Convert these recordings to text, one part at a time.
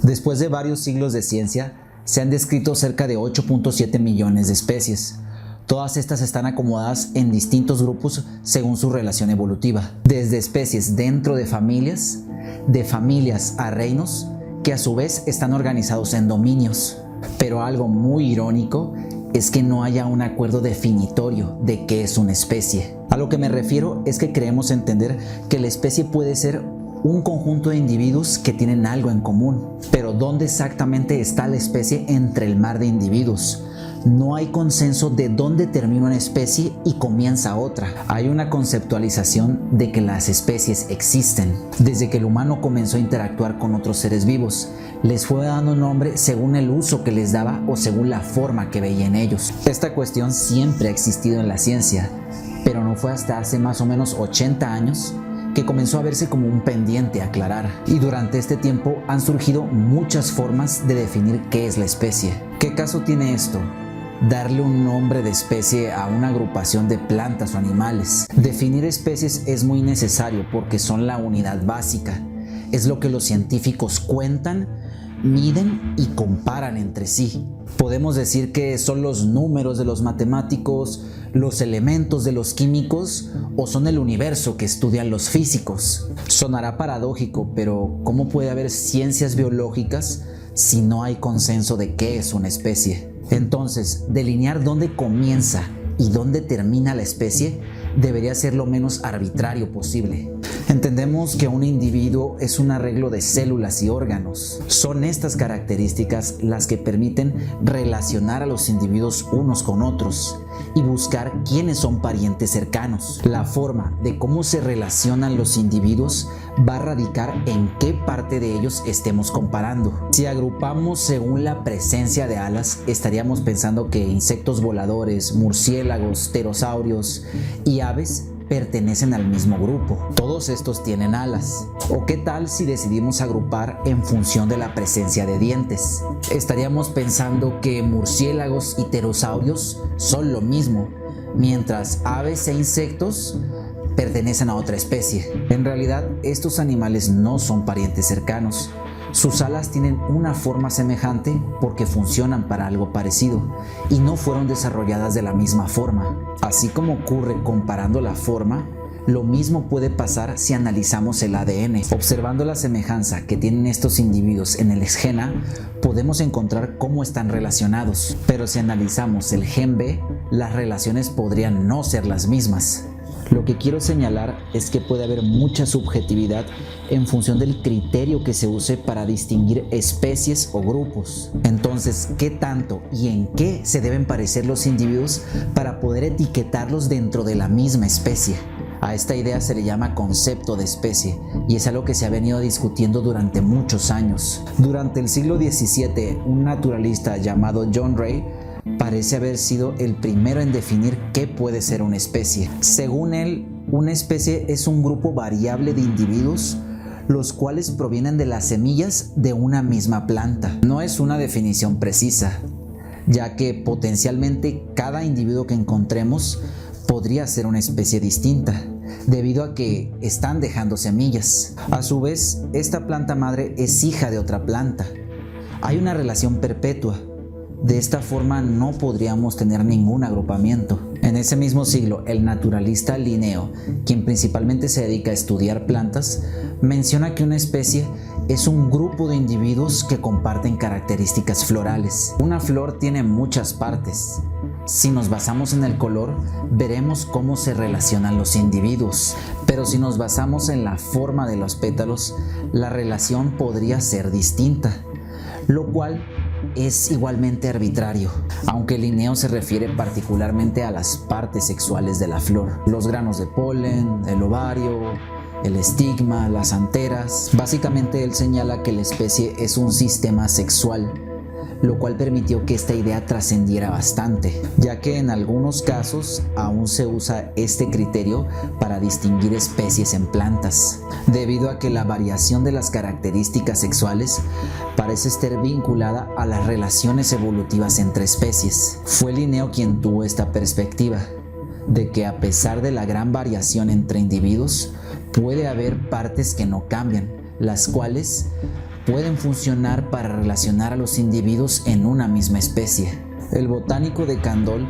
Después de varios siglos de ciencia, se han descrito cerca de 8.7 millones de especies. Todas estas están acomodadas en distintos grupos según su relación evolutiva, desde especies dentro de familias a reinos, que a su vez están organizados en dominios. Pero algo muy irónico es que no haya un acuerdo definitorio de qué es una especie. A lo que me refiero es que creemos entender que la especie puede ser un conjunto de individuos que tienen algo en común. Pero ¿dónde exactamente está la especie entre el mar de individuos? No hay consenso de dónde termina una especie y comienza otra. Hay una conceptualización de que las especies existen. Desde que el humano comenzó a interactuar con otros seres vivos, les fue dando nombre según el uso que les daba o según la forma que veía en ellos. Esta cuestión siempre ha existido en la ciencia, pero no fue hasta hace más o menos 80 años que comenzó a verse como un pendiente a aclarar. Y durante este tiempo han surgido muchas formas de definir qué es la especie. ¿Qué caso tiene esto? Darle un nombre de especie a una agrupación de plantas o animales. Definir especies es muy necesario porque son la unidad básica. Es lo que los científicos cuentan, miden y comparan entre sí. Podemos decir que son los números de los matemáticos, los elementos de los químicos o son el universo que estudian los físicos. Sonará paradójico, pero ¿cómo puede haber ciencias biológicas si no hay consenso de qué es una especie? Entonces, delinear dónde comienza y dónde termina la especie debería ser lo menos arbitrario posible. Entendemos que un individuo es un arreglo de células y órganos. Son estas características las que permiten relacionar a los individuos unos con otros y buscar quiénes son parientes cercanos. La forma de cómo se relacionan los individuos va a radicar en qué parte de ellos estemos comparando. Si agrupamos según la presencia de alas, estaríamos pensando que insectos voladores, murciélagos, pterosaurios y aves pertenecen al mismo grupo. Todos estos tienen alas. ¿O qué tal si decidimos agrupar en función de la presencia de dientes? Estaríamos pensando que murciélagos y pterosaurios son lo mismo, mientras aves e insectos pertenecen a otra especie. En realidad, estos animales no son parientes cercanos. Sus alas tienen una forma semejante porque funcionan para algo parecido y no fueron desarrolladas de la misma forma. Así como ocurre comparando la forma, lo mismo puede pasar si analizamos el ADN. Observando la semejanza que tienen estos individuos en el esgena, podemos encontrar cómo están relacionados. Pero si analizamos el gen B, las relaciones podrían no ser las mismas. Lo que quiero señalar es que puede haber mucha subjetividad en función del criterio que se use para distinguir especies o grupos. Entonces, ¿qué tanto y en qué se deben parecer los individuos para poder etiquetarlos dentro de la misma especie? A esta idea se le llama concepto de especie y es algo que se ha venido discutiendo durante muchos años. Durante el siglo XVII, un naturalista llamado John Ray parece haber sido el primero en definir qué puede ser una especie. Según él, una especie es un grupo variable de individuos los cuales provienen de las semillas de una misma planta. No es una definición precisa, ya que potencialmente cada individuo que encontremos podría ser una especie distinta, debido a que están dejando semillas. A su vez, esta planta madre es hija de otra planta. Hay una relación perpetua. De esta forma no podríamos tener ningún agrupamiento. En ese mismo siglo, el naturalista Linneo, quien principalmente se dedica a estudiar plantas, menciona que una especie es un grupo de individuos que comparten características florales. Una flor tiene muchas partes. Si nos basamos en el color, veremos cómo se relacionan los individuos. Pero si nos basamos en la forma de los pétalos, la relación podría ser distinta, lo cual es igualmente arbitrario, aunque Linneo se refiere particularmente a las partes sexuales de la flor, los granos de polen, el ovario, el estigma, las anteras. Básicamente él señala que la especie es un sistema sexual, lo cual permitió que esta idea trascendiera bastante, ya que en algunos casos aún se usa este criterio para distinguir especies en plantas, debido a que la variación de las características sexuales parece estar vinculada a las relaciones evolutivas entre especies. Fue Linneo quien tuvo esta perspectiva, de que a pesar de la gran variación entre individuos, puede haber partes que no cambian, las cuales pueden funcionar para relacionar a los individuos en una misma especie. El botánico de Candolle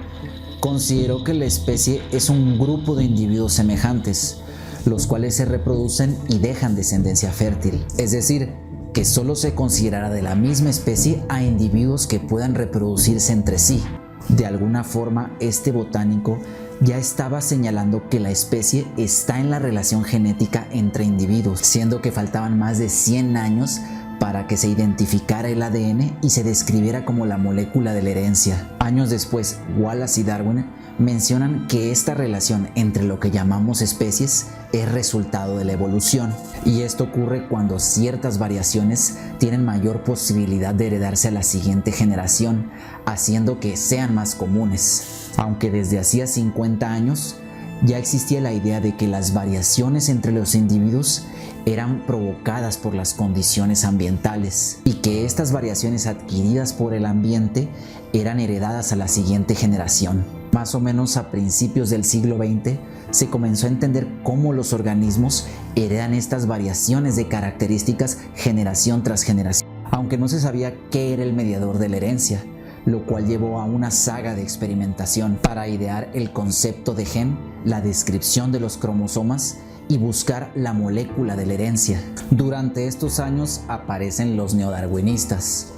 consideró que la especie es un grupo de individuos semejantes, los cuales se reproducen y dejan descendencia fértil, es decir, que solo se considerará de la misma especie a individuos que puedan reproducirse entre sí. De alguna forma, este botánico ya estaba señalando que la especie está en la relación genética entre individuos, siendo que faltaban más de 100 años para que se identificara el ADN y se describiera como la molécula de la herencia. Años después, Wallace y Darwin mencionan que esta relación entre lo que llamamos especies es resultado de la evolución, y esto ocurre cuando ciertas variaciones tienen mayor posibilidad de heredarse a la siguiente generación, haciendo que sean más comunes. Aunque desde hacía 50 años ya existía la idea de que las variaciones entre los individuos eran provocadas por las condiciones ambientales y que estas variaciones adquiridas por el ambiente eran heredadas a la siguiente generación. Más o menos a principios del siglo XX se comenzó a entender cómo los organismos heredan estas variaciones de características generación tras generación, aunque no se sabía qué era el mediador de la herencia, lo cual llevó a una saga de experimentación para idear el concepto de gen, la descripción de los cromosomas y buscar la molécula de la herencia. Durante estos años aparecen los neodarwinistas,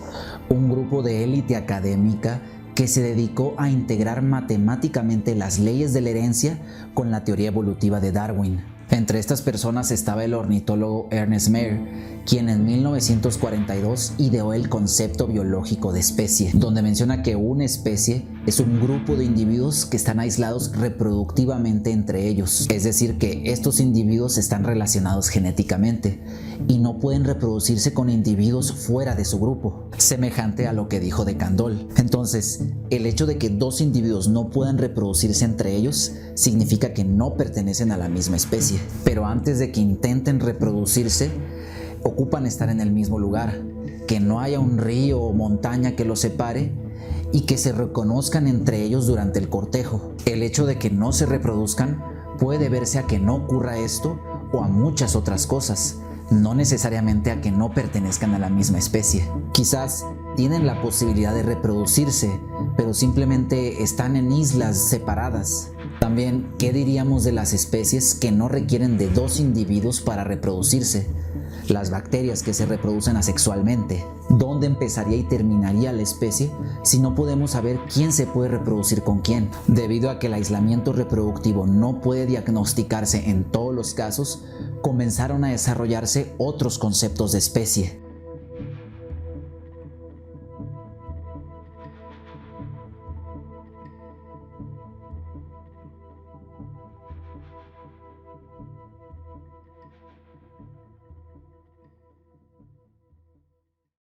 un grupo de élite académica que se dedicó a integrar matemáticamente las leyes de la herencia con la teoría evolutiva de Darwin. Entre estas personas estaba el ornitólogo Ernest Mayr, quien en 1942 ideó el concepto biológico de especie, donde menciona que una especie es un grupo de individuos que están aislados reproductivamente entre ellos, es decir, que estos individuos están relacionados genéticamente y no pueden reproducirse con individuos fuera de su grupo, semejante a lo que dijo de Candolle. Entonces, el hecho de que dos individuos no puedan reproducirse entre ellos significa que no pertenecen a la misma especie, pero antes de que intenten reproducirse, ocupan estar en el mismo lugar, que no haya un río o montaña que los separe y que se reconozcan entre ellos durante el cortejo. El hecho de que no se reproduzcan puede deberse a que no ocurra esto o a muchas otras cosas, no necesariamente a que no pertenezcan a la misma especie. Quizás tienen la posibilidad de reproducirse, pero simplemente están en islas separadas. También, ¿qué diríamos de las especies que no requieren de dos individuos para reproducirse? Las bacterias que se reproducen asexualmente. ¿Dónde empezaría y terminaría la especie si no podemos saber quién se puede reproducir con quién? Debido a que el aislamiento reproductivo no puede diagnosticarse en todos los casos, comenzaron a desarrollarse otros conceptos de especie.